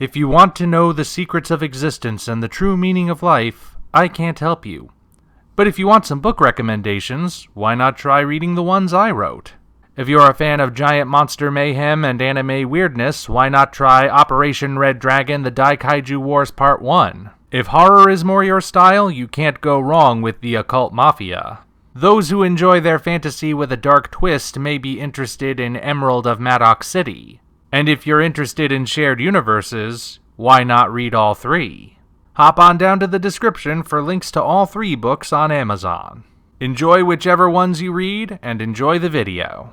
If you want to know the secrets of existence and the true meaning of life, I can't help you. But if you want some book recommendations, why not try reading the ones I wrote? If you're a fan of giant monster mayhem and anime weirdness, why not try Operation Red Dragon: The Daikaiju Wars Part 1? If horror is more your style, you can't go wrong with The Occult Mafia. Those who enjoy their fantasy with a dark twist may be interested in Emerald of Maddox City. And if you're interested in shared universes, why not read all three? Hop on down to the description for links to all three books on Amazon. Enjoy whichever ones you read, and enjoy the video.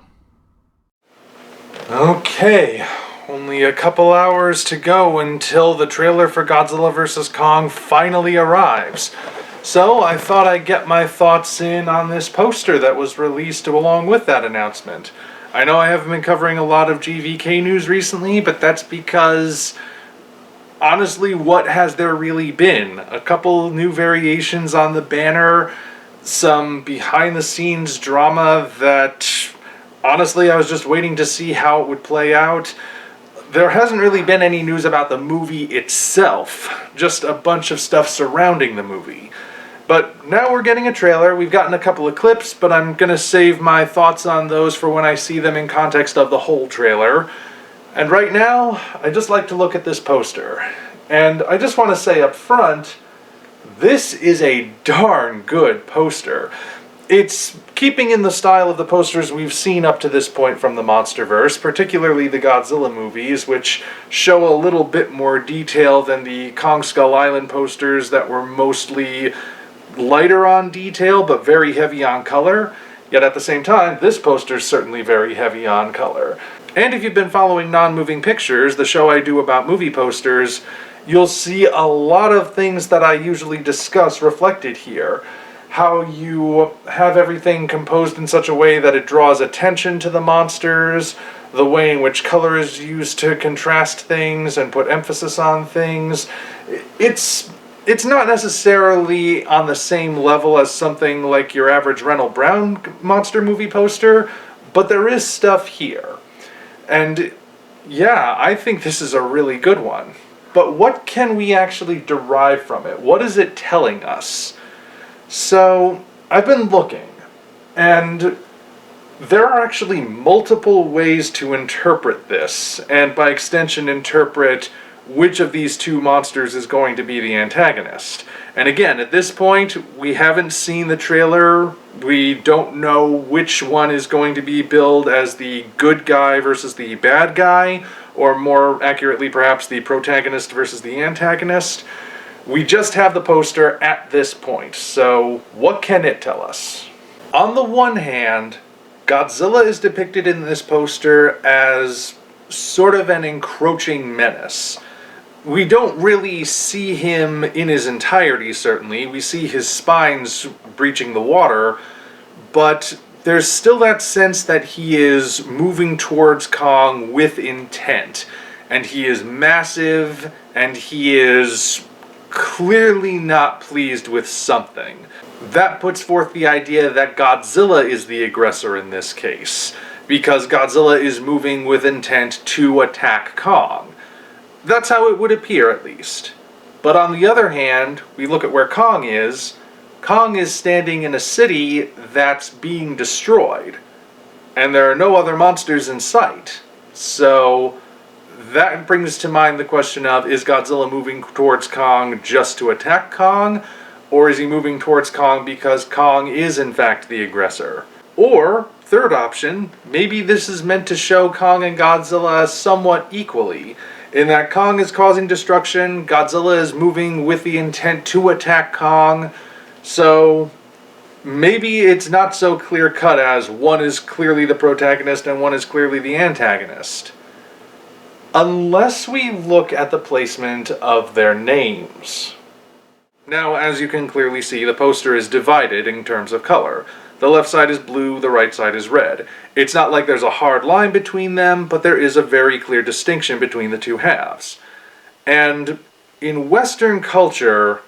Okay, only a couple hours to go until the trailer for Godzilla vs. Kong finally arrives. So I thought I'd get my thoughts in on this poster that was released along with that announcement. I know I haven't been covering a lot of GVK news recently, but that's because, honestly, what has there really been? A couple new variations on the banner, some behind-the-scenes drama that, honestly, I was just waiting to see how it would play out. There hasn't really been any news about the movie itself, just a bunch of stuff surrounding the movie. But now we're getting a trailer. We've gotten a couple of clips, but I'm going to save my thoughts on those for when I see them in context of the whole trailer. And right now, I just like to look at this poster. And I just want to say up front, this is a darn good poster. It's keeping in the style of the posters we've seen up to this point from the MonsterVerse, particularly the Godzilla movies, which show a little bit more detail than the Kong Skull Island posters that were mostly lighter on detail, but very heavy on color. Yet at the same time, this poster's certainly very heavy on color. And if you've been following Non-Moving Pictures, the show I do about movie posters, you'll see a lot of things that I usually discuss reflected here. How you have everything composed in such a way that it draws attention to the monsters, the way in which color is used to contrast things and put emphasis on things. It's not necessarily on the same level as something like your average Reynold Brown monster movie poster, but there is stuff here. And yeah, I think this is a really good one. But what can we actually derive from it? What is it telling us? So, I've been looking, and there are actually multiple ways to interpret this, and by extension interpret which of these two monsters is going to be the antagonist. And again, at this point, we haven't seen the trailer. We don't know which one is going to be billed as the good guy versus the bad guy, or more accurately, perhaps the protagonist versus the antagonist. We just have the poster at this point, so what can it tell us? On the one hand, Godzilla is depicted in this poster as sort of an encroaching menace. We don't really see him in his entirety, certainly. We see his spines breaching the water, but there's still that sense that he is moving towards Kong with intent. And he is massive, and he is clearly not pleased with something. That puts forth the idea that Godzilla is the aggressor in this case, because Godzilla is moving with intent to attack Kong. That's how it would appear, at least. But on the other hand, we look at where Kong is. Kong is standing in a city that's being destroyed, and there are no other monsters in sight. So that brings to mind the question of, is Godzilla moving towards Kong just to attack Kong, or is he moving towards Kong because Kong is in fact the aggressor? Or, third option, maybe this is meant to show Kong and Godzilla somewhat equally, in that Kong is causing destruction, Godzilla is moving with the intent to attack Kong, so maybe it's not so clear-cut as one is clearly the protagonist and one is clearly the antagonist. Unless we look at the placement of their names. Now, as you can clearly see, the poster is divided in terms of color. The left side is blue, the right side is red. It's not like there's a hard line between them, but there is a very clear distinction between the two halves. And in Western culture,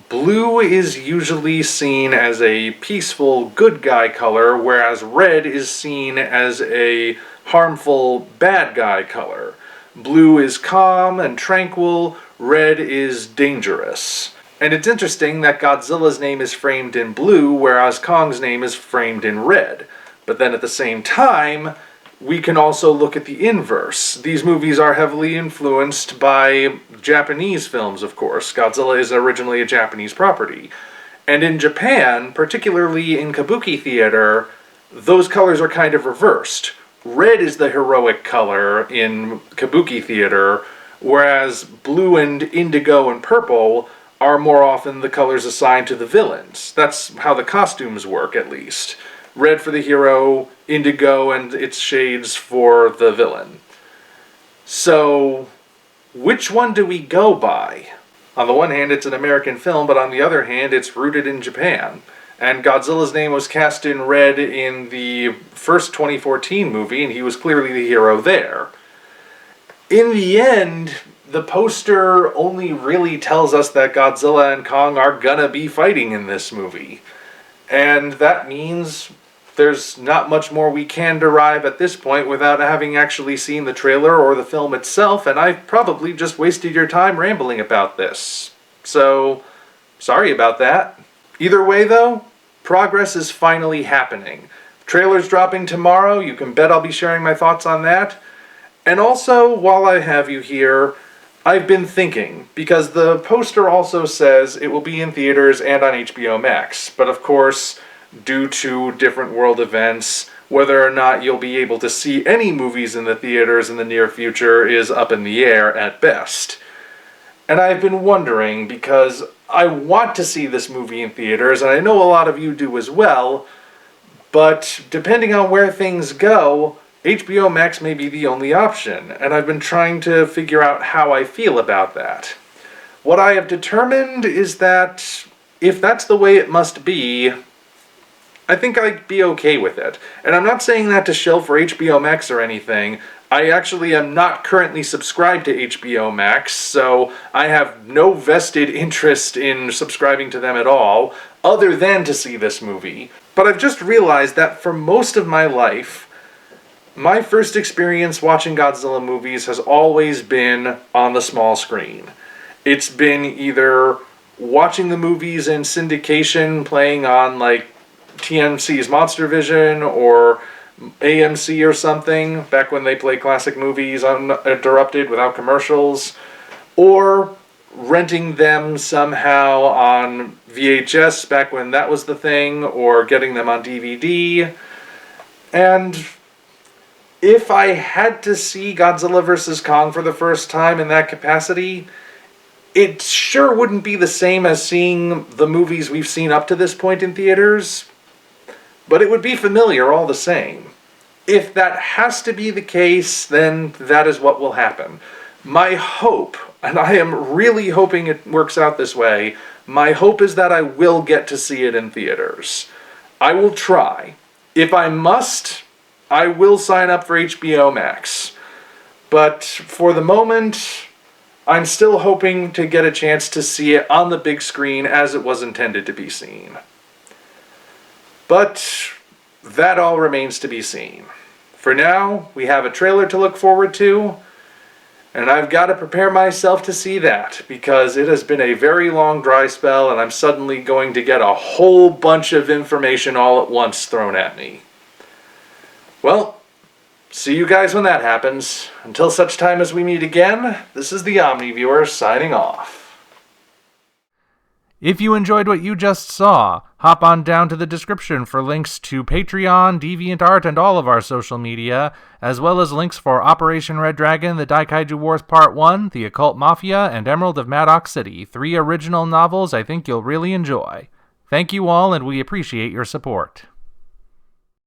blue is usually seen as a peaceful, good guy color, whereas red is seen as a harmful, bad guy color. Blue is calm and tranquil, red is dangerous. And it's interesting that Godzilla's name is framed in blue, whereas Kong's name is framed in red. But then at the same time, we can also look at the inverse. These movies are heavily influenced by Japanese films, of course. Godzilla is originally a Japanese property. And in Japan, particularly in kabuki theater, those colors are kind of reversed. Red is the heroic color in kabuki theater, whereas blue and indigo and purple are more often the colors assigned to the villains. That's how the costumes work, at least. Red for the hero, indigo and its shades for the villain. So, which one do we go by? On the one hand, it's an American film, but on the other hand, it's rooted in Japan. And Godzilla's name was cast in red in the first 2014 movie, and he was clearly the hero there. In the end, the poster only really tells us that Godzilla and Kong are gonna be fighting in this movie. And that means there's not much more we can derive at this point without having actually seen the trailer or the film itself, and I've probably just wasted your time rambling about this. So, sorry about that. Either way though, progress is finally happening. Trailer's dropping tomorrow, you can bet I'll be sharing my thoughts on that. And also, while I have you here, I've been thinking, because the poster also says it will be in theaters and on HBO Max, but of course, due to different world events, whether or not you'll be able to see any movies in the theaters in the near future is up in the air at best. And I've been wondering, because I want to see this movie in theaters, and I know a lot of you do as well, but depending on where things go, HBO Max may be the only option, and I've been trying to figure out how I feel about that. What I have determined is that if that's the way it must be, I think I'd be okay with it. And I'm not saying that to shill for HBO Max or anything. I actually am not currently subscribed to HBO Max, so I have no vested interest in subscribing to them at all, other than to see this movie. But I've just realized that for most of my life, my first experience watching Godzilla movies has always been on the small screen. It's been either watching the movies in syndication, playing on like TMC's Monster Vision or AMC or something, back when they play classic movies uninterrupted without commercials, or renting them somehow on VHS back when that was the thing, or getting them on DVD. And if I had to see Godzilla vs. Kong for the first time in that capacity, it sure wouldn't be the same as seeing the movies we've seen up to this point in theaters, but it would be familiar all the same. If that has to be the case, then that is what will happen. My hope, and I am really hoping it works out this way, my hope is that I will get to see it in theaters. I will try. If I must, I will sign up for HBO Max. But for the moment, I'm still hoping to get a chance to see it on the big screen as it was intended to be seen. But that all remains to be seen. For now, we have a trailer to look forward to, and I've got to prepare myself to see that, because it has been a very long dry spell, and I'm suddenly going to get a whole bunch of information all at once thrown at me. Well, see you guys when that happens. Until such time as we meet again, this is the Omni Viewer signing off. If you enjoyed what you just saw, hop on down to the description for links to Patreon, DeviantArt, and all of our social media, as well as links for Operation Red Dragon, The Daikaiju Wars Part 1, The Occult Mafia, and Emerald of Maddox City, 3 original novels I think you'll really enjoy. Thank you all, and we appreciate your support.